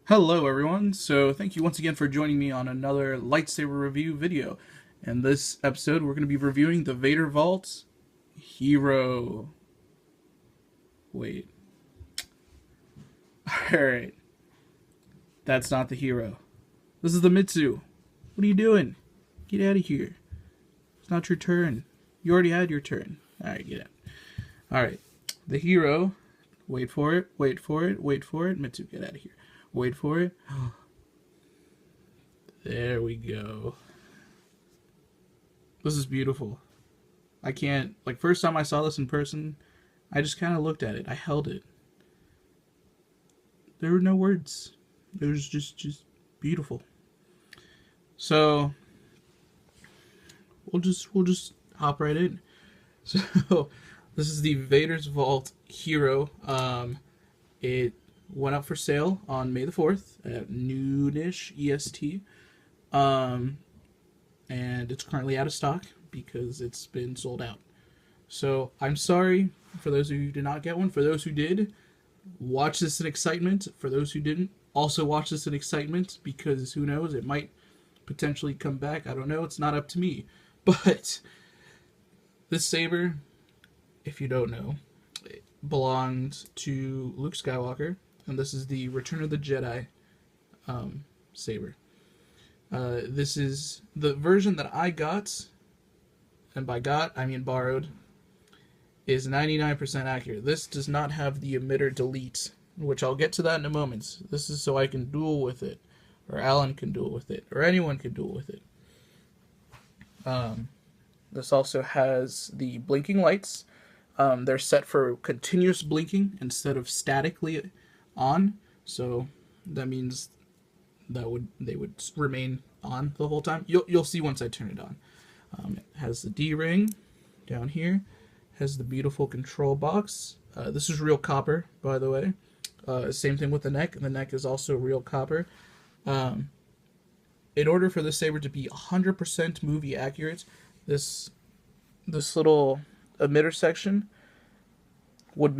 Hello everyone, so thank you once again for joining me on another lightsaber review video. In this episode we're going to be reviewing the Vader Vault Hero. Wait. Alright, that's not the Hero. This is the Mitsu. What are you doing? Get out of here. It's not your turn. You already had your turn. Alright, get out. Alright, the Hero. Wait for it, wait for it, wait for it. Mitsu, get out of here. Wait for it. There we go. This is beautiful. I can't, like, first time I saw this in person, I just kind of looked at it. I held it. There were no words. It was just beautiful. So we'll just hop right in. So this is the Vader's Vault Hero. It went up for sale on May the 4th at noonish EST. And it's currently out of stock because it's been sold out. So I'm sorry for those of you who did not get one. For those who did, watch this in excitement. For those who didn't, also watch this in excitement because who knows, it might potentially come back. I don't know. It's not up to me. But this saber, if you don't know, it belonged to Luke Skywalker, and this is the Return of the Jedi saber. This is the version that I got, and by got I mean borrowed, is 99% accurate. This does not have the emitter delete, which I'll get to that in a moment. This is so I can duel with it, or Alan can duel with it, or anyone can duel with it. This also has the blinking lights. They're set for continuous blinking instead of statically on, so that means they would remain on the whole time. You'll see once I turn it on. It has the D-ring down here. Has the beautiful control box. This is real copper, by the way. Same thing with the neck. The neck is also real copper. In order for this saber to be 100% movie accurate, this little emitter section would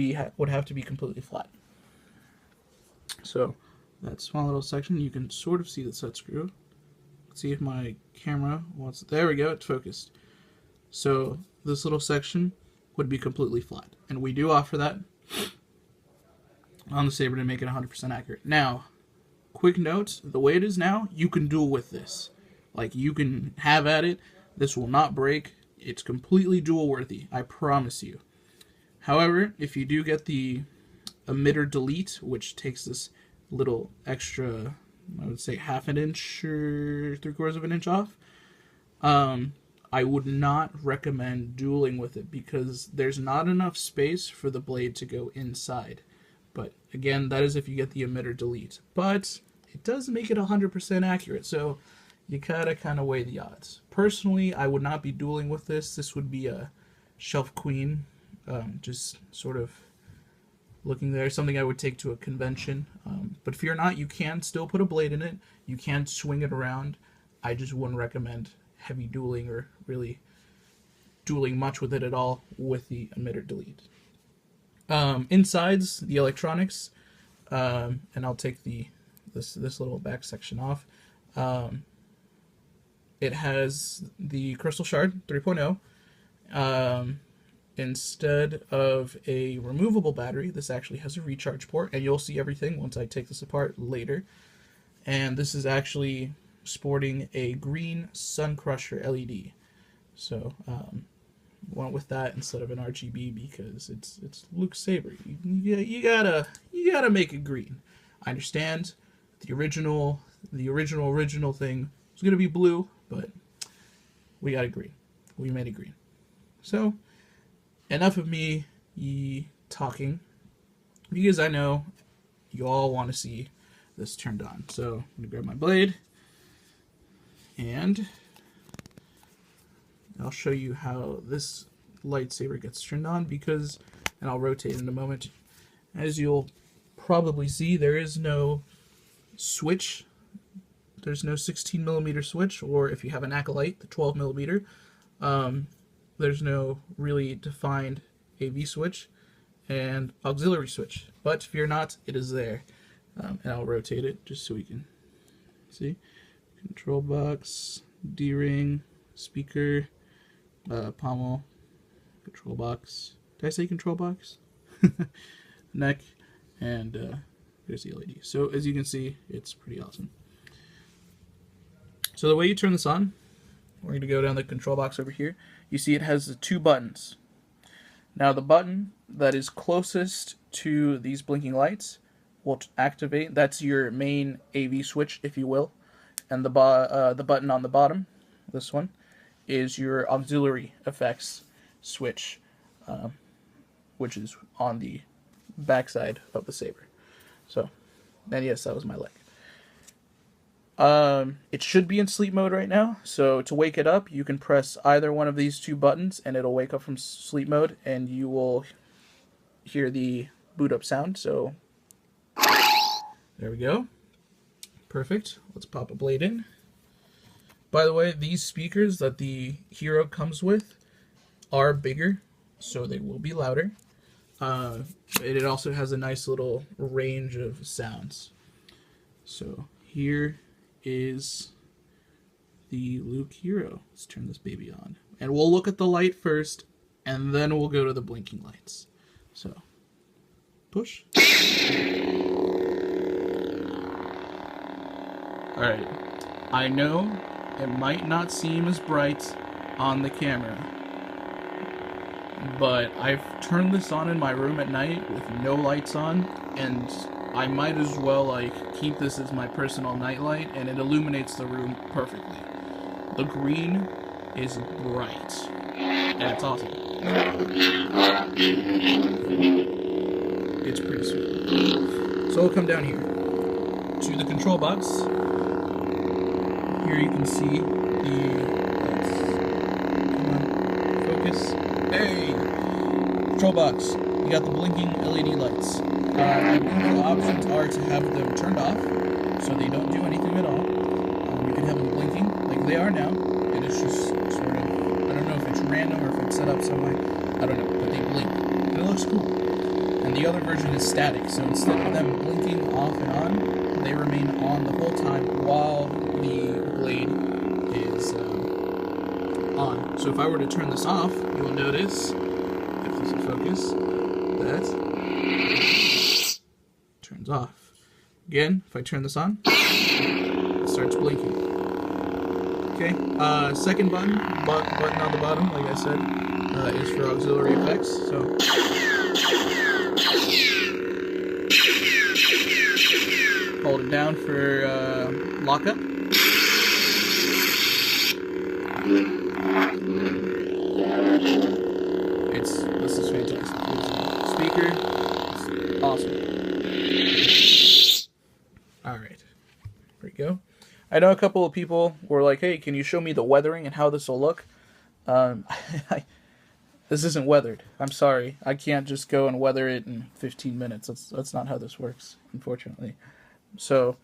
have to be completely flat. So that small little section, you can sort of see the set screw. Let's see if my camera wants. There we go. It's focused. So this little section would be completely flat, and we do offer that on the saber to make it 100% accurate. Now, quick note: the way it is now, you can duel with this. Like, you can have at it. This will not break. It's completely duel worthy. I promise you. However, if you do get the emitter delete, which takes this little extra, I would say half an inch or 3/4 of an inch off, I would not recommend dueling with it because there's not enough space for the blade to go inside. But again, that is if you get the emitter delete. But it does make it 100% accurate, so you gotta kind of weigh the odds. Personally, I would not be dueling with this. This would be a shelf queen, just sort of looking there, something I would take to a convention. But if you're not, you can still put a blade in it. You can swing it around. I just wouldn't recommend heavy dueling or really dueling much with it at all with the emitter delete. Insides, the electronics, and I'll take this little back section off. It has the Crystal Shard 3.0. Instead of a removable battery, this actually has a recharge port, and you'll see everything once I take this apart later. And this is actually sporting a green Sun Crusher LED. So went with that instead of an RGB because it's Luke's saber. You gotta make it green. I understand the original thing was gonna be blue, but we got it green. We made it green. So enough of me talking, because I know you all want to see this turned on. So I'm gonna grab my blade and I'll show you how this lightsaber gets turned on, and I'll rotate in a moment. As you'll probably see, there is no switch. There's no 16mm switch, or if you have an Acolyte, the 12mm. There's no really defined AV switch and auxiliary switch, but fear not, it is there. And I'll rotate it just so we can see. Control box, D-ring, speaker, pommel, control box. Did I say control box? Neck, and there's the LED. So as you can see, it's pretty awesome. So the way you turn this on, we're going to go down the control box over here. You see it has the 2 buttons. Now the button that is closest to these blinking lights will activate. That's your main AV switch, if you will. And the button on the bottom, this one, is your auxiliary effects switch, which is on the backside of the saber. So, and yes, that was my leg. It should be in sleep mode right now, so to wake it up, you can press either one of these 2 buttons, and it'll wake up from sleep mode, and you will hear the boot up sound. So, there we go. Perfect. Let's pop a blade in. By the way, these speakers that the Hero comes with are bigger, so they will be louder. It also has a nice little range of sounds. So, here is the Luke Hero. Let's turn this baby on. And we'll look at the light first, and then we'll go to the blinking lights. So, push. Alright, I know it might not seem as bright on the camera, but I've turned this on in my room at night with no lights on, and I might as well like keep this as my personal nightlight, and it illuminates the room perfectly. The green is bright, and it's awesome. It's pretty sweet. So we'll come down here to the control box. Here you can see the come on, focus. Hey, control box. You got the blinking LED lights. I believe the options are to have them turned off, so they don't do anything at all. You can have them blinking like they are now, and it's just sort of, I don't know if it's random or if it's set up some way, I don't know, but they blink, and it looks cool. And the other version is static, so instead of them blinking off and on, they remain on the whole time while the blade is on. So if I were to turn this off, you'll notice, if this will focus, that turns off. Again, if I turn this on, it starts blinking. Okay, second button on the bottom, like I said, is for auxiliary effects. So hold it down for lockup. This is fantastic. Speaker, it's awesome. Alright, there we go. I know a couple of people were like, hey, can you show me the weathering and how this will look? This isn't weathered. I'm sorry. I can't just go and weather it in 15 minutes. That's not how this works, unfortunately. So,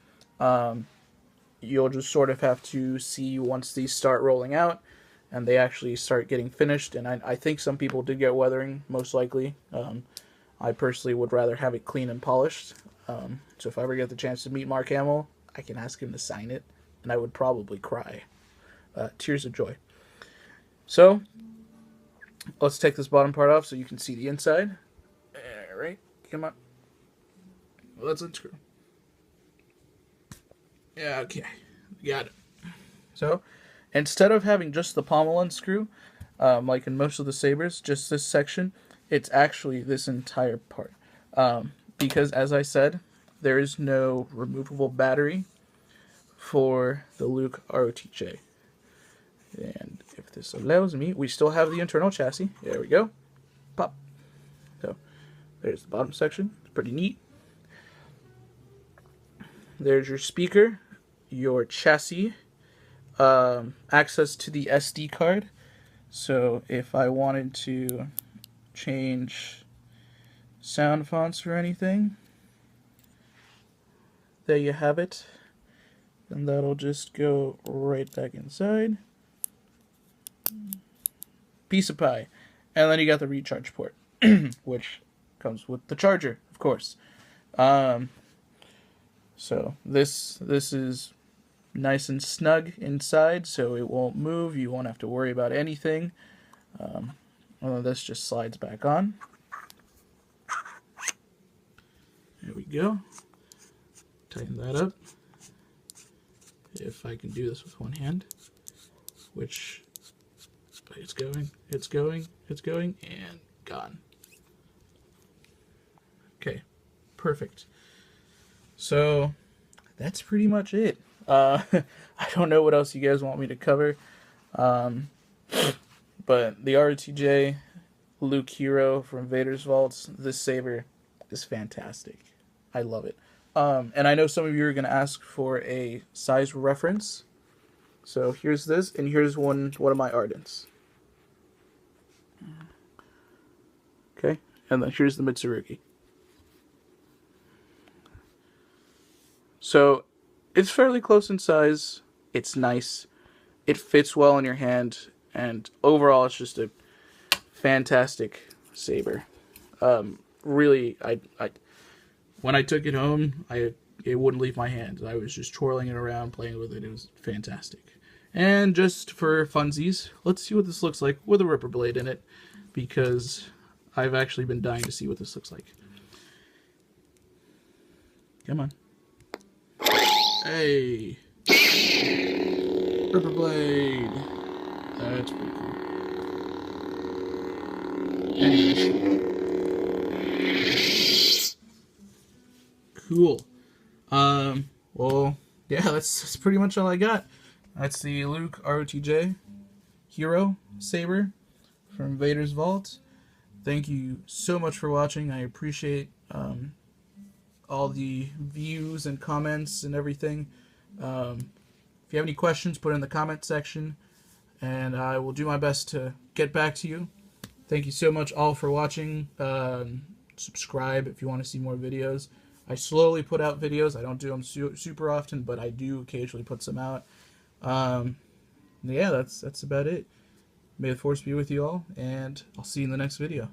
you'll just sort of have to see once these start rolling out and they actually start getting finished. And I think some people did get weathering, most likely. I personally would rather have it clean and polished. So if I ever get the chance to meet Mark Hamill, I can ask him to sign it, and I would probably cry. Tears of joy. So, let's take this bottom part off so you can see the inside. Alright, come on. Let's unscrew. Yeah, okay. Got it. So, instead of having just the pommel unscrew, like in most of the sabers, just this section, it's actually this entire part. Because, as I said, there is no removable battery for the Luke ROTJ. And if this allows me, we still have the internal chassis. There we go. Pop. So, there's the bottom section. It's pretty neat. There's your speaker, your chassis, access to the SD card. So, if I wanted to change sound fonts or anything, there you have it. And that'll just go right back inside. Piece of pie. And then you got the recharge port, which comes with the charger, of course. So this is nice and snug inside, so it won't move. You won't have to worry about anything. Although this just slides back on. There we go. Tighten that up. If I can do this with one hand, which it's going, and gone. Okay, perfect. So that's pretty much it. I don't know what else you guys want me to cover. But the RTJ Luke Hero from Vader's Vaults, this saber is fantastic. I love it. And I know some of you are going to ask for a size reference. So here's this, and here's one of my Ardents. Okay, and then here's the Mitsurugi. So it's fairly close in size. It's nice. It fits well in your hand, and overall, it's just a fantastic saber. Really, when I took it home, it wouldn't leave my hand. I was just twirling it around, playing with it. It was fantastic. And just for funsies, let's see what this looks like with a Ripper Blade in it, because I've actually been dying to see what this looks like. Come on. Hey! Ripper Blade! That's pretty cool. Anyways. Cool. Well, yeah, that's pretty much all I got. That's the Luke ROTJ Hero Saber from Vader's Vault. Thank you so much for watching. I appreciate all the views and comments and everything. If you have any questions, put it in the comment section, and I will do my best to get back to you. Thank you so much all for watching. Subscribe if you want to see more videos. I slowly put out videos. I don't do them super often, but I do occasionally put some out. Yeah, that's about it. May the Force be with you all, and I'll see you in the next video.